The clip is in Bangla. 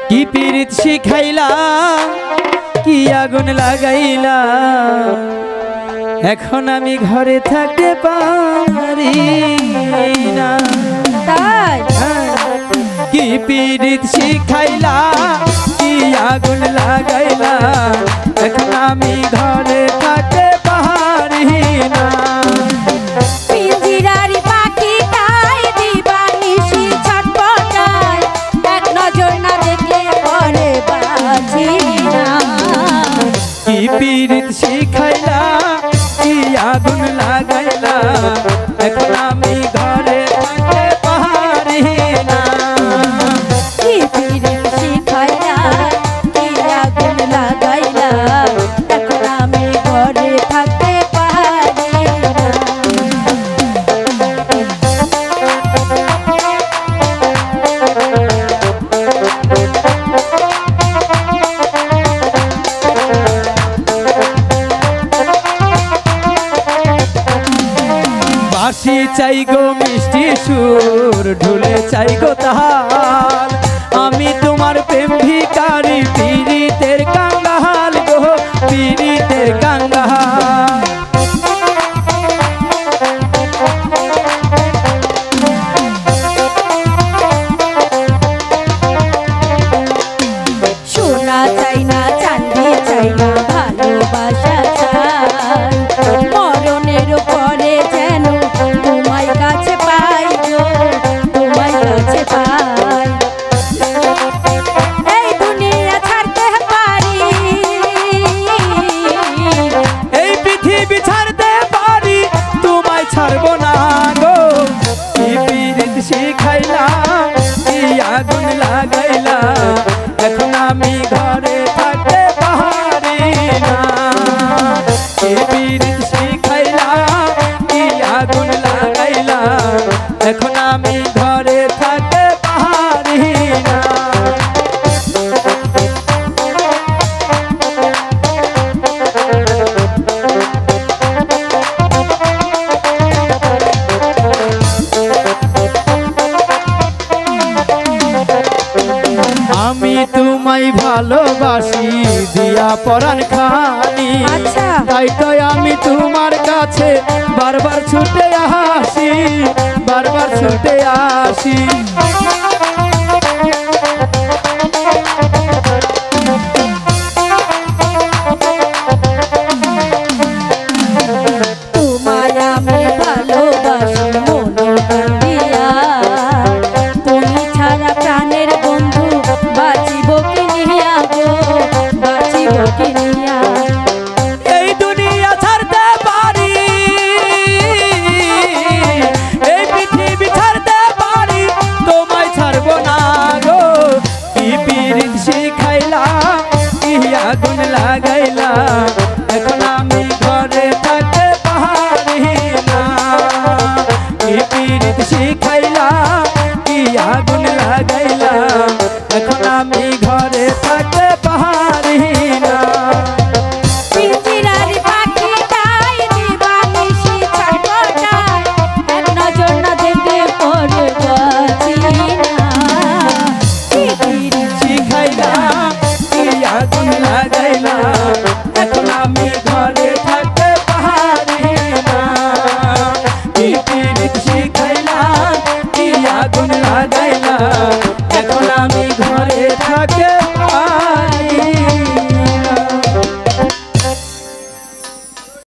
কি পীড়িত শিখাইলা কি আগুন লাগাইলা এখন আমি ঘরে থাকতে পারি না। তাই কি পীড়িত শিখাইলা কি আগুন লাগাইলা এখন আমি ঘরে থাকতে পারি না। পিঞ্জিরারি পাখি তাই দিবানিশি ছটপটায় এক নজর না দেখলে পরে বাঁচি না। কি পীড়িত শিখাইলা কি আগুন লাগাইলা এখন আমি ঘরে থাকতে পারি না। কি পীড়িত শিখাইলা কি আগুন লাগাইলা এখন আমি ঘরে থাকতে পারি না। বাঁশি চাই গো মিষ্টি সুর ঢুলে চাই গো তাহার আমি তোমার প্রেম ভিখারি পীড়িতের কাঙ্গাল গো পীড়িতের কাঙ্গাল। সোনা চাই না চাঁদি চাই না ভালোবাসা চাই মরণের পরে যেন তোমায় কাছে পাই গো তোমায় কাছে পাই। এই দুনিয়া ছাড়তে পারি এই পৃথিবী ছাড়তে পারি তোমায় ছাড়বো না গো। কি পীড়িত শিখাইলা কি আগুন লাগাইলা এখন আমি ঘরে থাকতে পারি না। কি পীড়িত শিখাইলা কি আগুন লাগাইলা এখন আমি ঘরে থাকতে পারি না। আমি তোমায় ভালোবাসি দিয়া পরাণ খানি আচ্ছা। তাই তো আমি তোমার কাছে বারবার ছুটে আসি বারবার ছুটে আসি। তোমায় আমি ভালোবাসি মনে প্রাণ দিয়া তুমি ছাড়া প্রাণের বন্ধু বাঁচিব কি নিয়া গো বাঁচিব কি নিয়া। এই দুনিয়া ছাড়তে পারি এই পৃথিবী ছাড়তে পারি তোমায় ছাড়বো না গো। কি পীড়িত শিখাইলা কি আগুন লাগাইলা এখন আমি ঘরে থাকতে পারি না। কি পীড়িত শিখাইলা কি আগুন লাগাইলা এখন আমি ঘরে থাকতে পারি না। পিঞ্জিরারি পাখি তাই দিবানিশি ছটপটায় এক নজর না দেখলে পরে বাঁচি না। শিখাইলা কি আগুন লাগাইলা